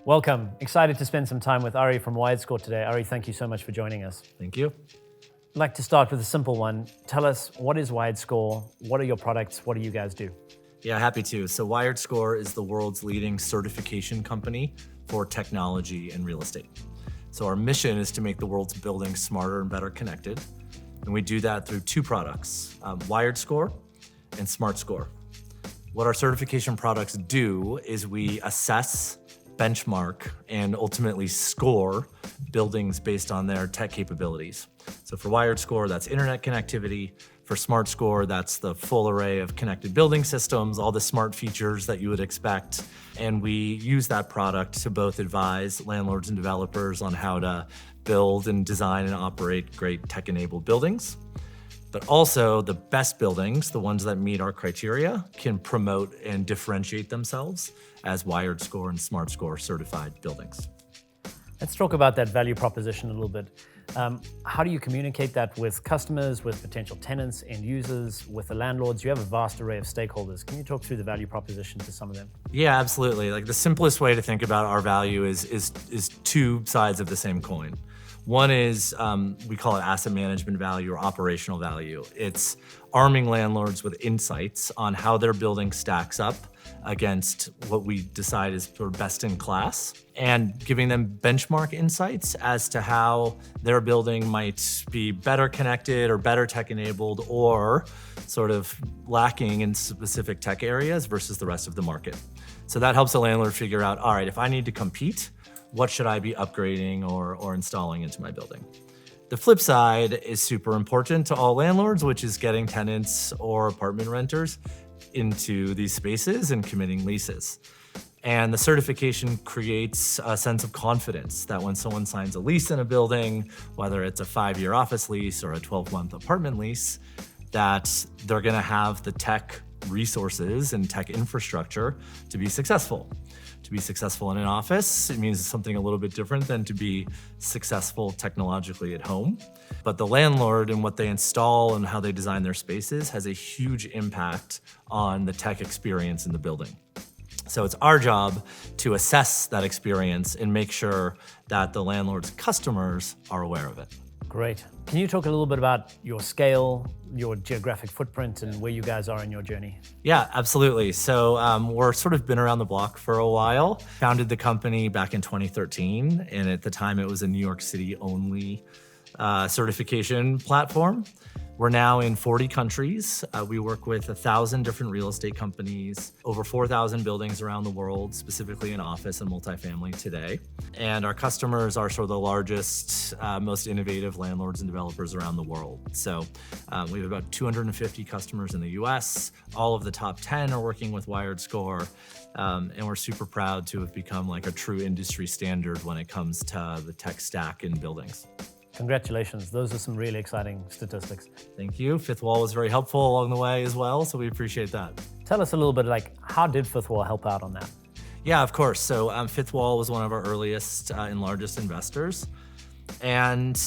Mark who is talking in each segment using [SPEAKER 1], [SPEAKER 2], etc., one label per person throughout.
[SPEAKER 1] Welcome. Excited to spend some time with Ari from Wiredscore today. Ari, thank you so much for joining us.
[SPEAKER 2] Thank you.
[SPEAKER 1] I'd like to start with a simple one. Tell us, what is Wiredscore? What are your products? What do you guys do?
[SPEAKER 2] Yeah, happy to. So Wiredscore is the world's leading certification company for technology and real estate. So our mission is to make the world's buildings smarter and better connected. And we do that through two products, Wiredscore and SmartScore. What our certification products do is we assess, benchmark, and ultimately score buildings based on their tech capabilities. So for Wiredscore, that's internet connectivity. For SmartScore, that's the full array of connected building systems, all the smart features that you would expect. And we use that product to both advise landlords and developers on how to build and design and operate great tech-enabled buildings. But also the best buildings, the ones that meet our criteria, can promote and differentiate themselves as Wiredscore and SmartScore certified buildings.
[SPEAKER 1] Let's talk about that value proposition a little bit. How do you communicate that with customers, with potential tenants, end users, with the landlords? You have a vast array of stakeholders. Can you talk through the value proposition to some of them?
[SPEAKER 2] Yeah, absolutely. Like the simplest way to think about our value is two sides of the same coin. One is, we call it asset management value or operational value. It's arming landlords with insights on how their building stacks up against what we decide is sort of best in class, and giving them benchmark insights as to how their building might be better connected or better tech-enabled or sort of lacking in specific tech areas versus the rest of the market. So that helps a landlord figure out, all right, if I need to compete, what should I be upgrading or installing into my building? The flip side is super important to all landlords, which is getting tenants or apartment renters into these spaces and committing leases. And the certification creates a sense of confidence that when someone signs a lease in a building, whether it's a 5-year office lease or a 12-month apartment lease, that they're gonna have the tech resources and tech infrastructure to be successful. To be successful in an office, it means something a little bit different than to be successful technologically at home. But the landlord and what they install and how they design their spaces has a huge impact on the tech experience in the building. So it's our job to assess that experience and make sure that the landlord's customers are aware of it.
[SPEAKER 1] Great. Can you talk a little bit about your scale, your geographic footprint, and where you guys are in your journey?
[SPEAKER 2] Yeah, absolutely. So we're sort of been around the block for a while. Founded the company back in 2013, and at the time it was a New York City only certification platform. We're now in 40 countries. We work with 1,000 different real estate companies, over 4,000 buildings around the world, specifically in office and multifamily today. And our customers are sort of the largest, most innovative landlords and developers around the world. So we have about 250 customers in the US. All of the top 10 are working with Wiredscore. And we're super proud to have become like a true industry standard when it comes to the tech stack in buildings.
[SPEAKER 1] Congratulations. Those are some really exciting statistics.
[SPEAKER 2] Thank you. Fifthwall was very helpful along the way as well, so we appreciate that.
[SPEAKER 1] Tell us a little bit, how did Fifthwall help out on that?
[SPEAKER 2] Yeah, of course. So Fifthwall was one of our earliest and largest investors. And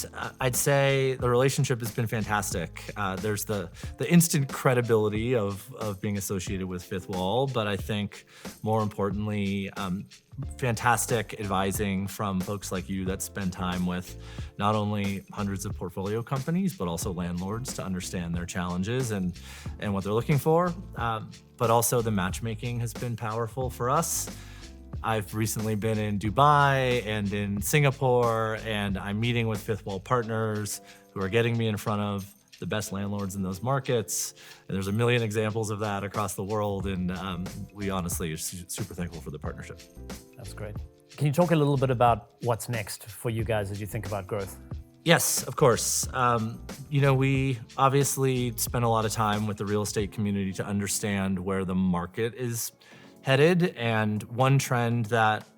[SPEAKER 2] I'd say the relationship has been fantastic. There's the instant credibility of being associated with Fifthwall, but I think more importantly, fantastic advising from folks like you that spend time with not only hundreds of portfolio companies, but also landlords to understand their challenges and what they're looking for. But also the matchmaking has been powerful for us. I've recently been in Dubai and in Singapore, and I'm meeting with Fifthwall partners who are getting me in front of the best landlords in those markets. And there's a million examples of that across the world, and we honestly are super thankful for the partnership.
[SPEAKER 1] That's great. Can you talk a little bit about what's next for you guys as you think about growth?
[SPEAKER 2] Yes, of course. We obviously spend a lot of time with the real estate community to understand where the market is headed. And one trend that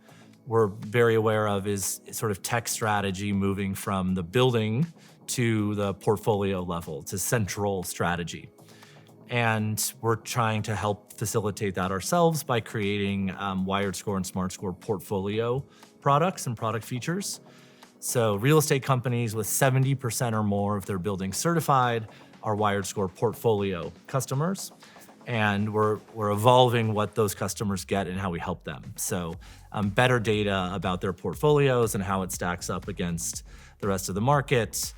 [SPEAKER 2] we're very aware of is sort of tech strategy moving from the building to the portfolio level, to central strategy. And we're trying to help facilitate that ourselves by creating Wiredscore and SmartScore portfolio products and product features. So real estate companies with 70% or more of their buildings certified are Wiredscore portfolio customers. and we're evolving what those customers get and how we help them. So better data about their portfolios and how it stacks up against the rest of the market,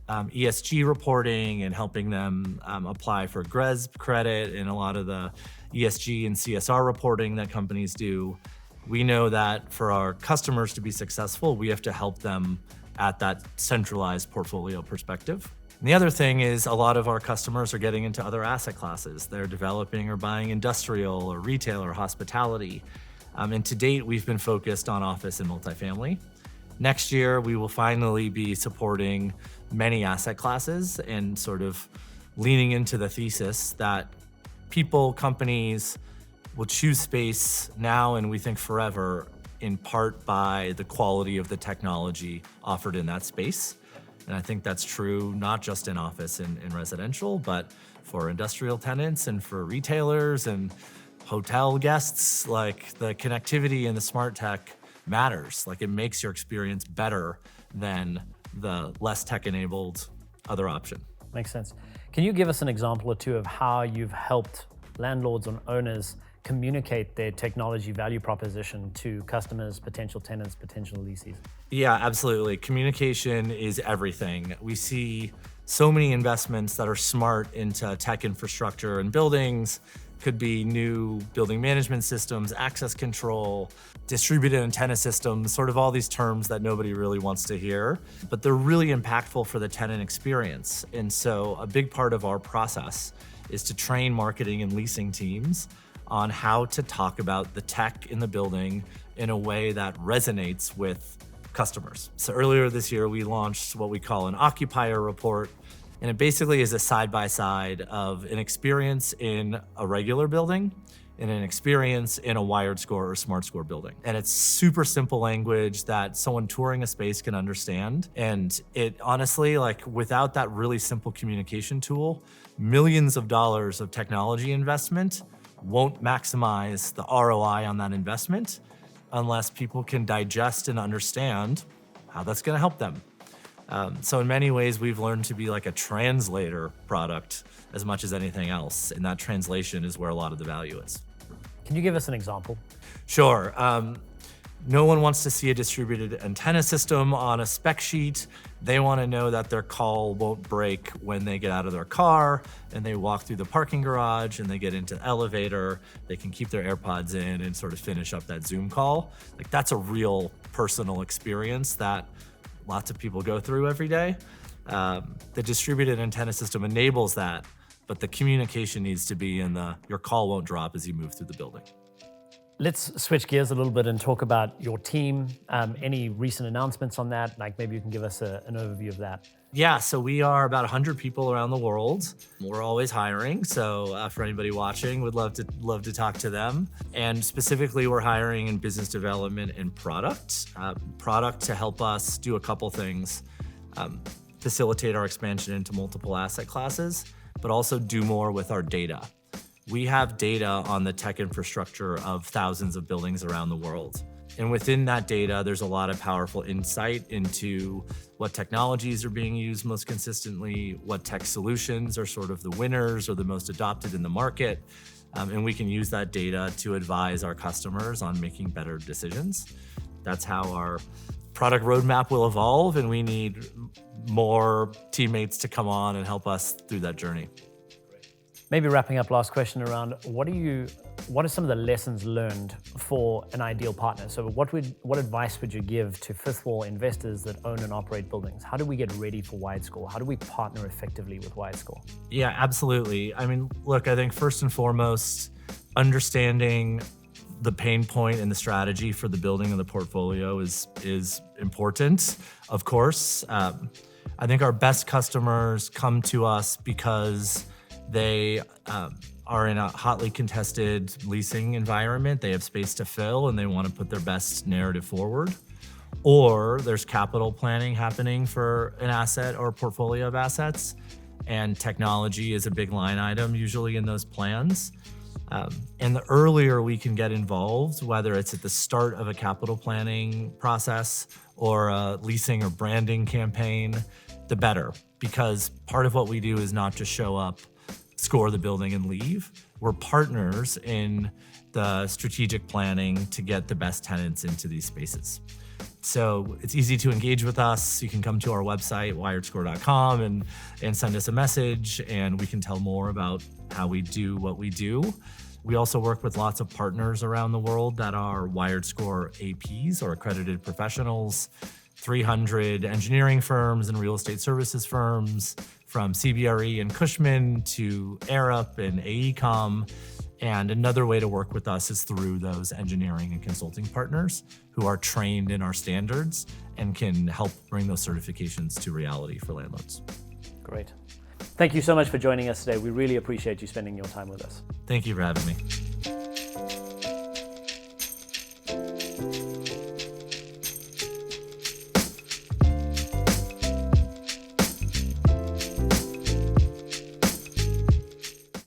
[SPEAKER 2] ESG reporting and helping them apply for GRESB credit and a lot of the ESG and CSR reporting that companies do. We know that for our customers to be successful, we have to help them at that centralized portfolio perspective. And the other thing is a lot of our customers are getting into other asset classes. They're developing or buying industrial or retail or hospitality. And to date, we've been focused on office and multifamily. Next year, we will finally be supporting many asset classes and sort of leaning into the thesis that people, companies will choose space now and we think forever, in part by the quality of the technology offered in that space. And I think that's true not just in office and residential, but for industrial tenants and for retailers and hotel guests. Like, the connectivity and the smart tech matters. Like, it makes your experience better than the less tech-enabled other option.
[SPEAKER 1] Makes sense. Can you give us an example or two of how you've helped landlords and owners communicate their technology value proposition to customers, potential tenants, potential lessees?
[SPEAKER 2] Yeah, absolutely. Communication is everything. We see so many investments that are smart into tech infrastructure and buildings. Could be new building management systems, access control, distributed antenna systems, sort of all these terms that nobody really wants to hear, but they're really impactful for the tenant experience. And so a big part of our process is to train marketing and leasing teams on how to talk about the tech in the building in a way that resonates with customers. So earlier this year, we launched what we call an occupier report. And it basically is a side-by-side of an experience in a regular building and an experience in a Wiredscore or SmartScore building. And it's super simple language that someone touring a space can understand. And it honestly, like, without that really simple communication tool, millions of dollars of technology investment won't maximize the ROI on that investment unless people can digest and understand how that's gonna help them. So in many ways, we've learned to be like a translator product as much as anything else. And that translation is where a lot of the value is.
[SPEAKER 1] Can you give us an example?
[SPEAKER 2] Sure. No one wants to see a distributed antenna system on a spec sheet. They want to know that their call won't break when they get out of their car and they walk through the parking garage and they get into the elevator. They can keep their AirPods in and sort of finish up that Zoom call. Like, that's a real personal experience that lots of people go through every day. The distributed antenna system enables that, but the communication needs to be in your call won't drop as you move through the building.
[SPEAKER 1] Let's switch gears a little bit and talk about your team. Any recent announcements on that? Like, maybe you can give us an overview of that.
[SPEAKER 2] Yeah, so we are about 100 people around the world. We're always hiring, so for anybody watching, would love to talk to them. And specifically, we're hiring in business development and product. Product to help us do a couple things, facilitate our expansion into multiple asset classes, but also do more with our data. We have data on the tech infrastructure of thousands of buildings around the world. And within that data, there's a lot of powerful insight into what technologies are being used most consistently, what tech solutions are sort of the winners or the most adopted in the market. And we can use that data to advise our customers on making better decisions. That's how our product roadmap will evolve, and we need more teammates to come on and help us through that journey.
[SPEAKER 1] Maybe wrapping up, last question around what are some of the lessons learned for an ideal partner? So what advice would you give to fifth wall investors that own and operate buildings? How do we get ready for Wiredscore? How do we partner effectively with Wiredscore?
[SPEAKER 2] Yeah, absolutely. I mean, look, I think first and foremost, understanding the pain point and the strategy for the building and the portfolio is important, of course. I think our best customers come to us because they are in a hotly contested leasing environment. They have space to fill and they want to put their best narrative forward. Or there's capital planning happening for an asset or a portfolio of assets, and technology is a big line item usually in those plans. And the earlier we can get involved, whether it's at the start of a capital planning process or a leasing or branding campaign, the better. Because part of what we do is not just show up score the building and leave. We're partners in the strategic planning to get the best tenants into these spaces. So it's easy to engage with us. You can come to our website, wiredscore.com, and send us a message, and we can tell more about how we do what we do. We also work with lots of partners around the world that are Wiredscore APs, or accredited professionals, 300 engineering firms and real estate services firms, from CBRE and Cushman to Arup and AECOM. And another way to work with us is through those engineering and consulting partners who are trained in our standards and can help bring those certifications to reality for landlords.
[SPEAKER 1] Great. Thank you so much for joining us today. We really appreciate you spending your time with us.
[SPEAKER 2] Thank you for having me.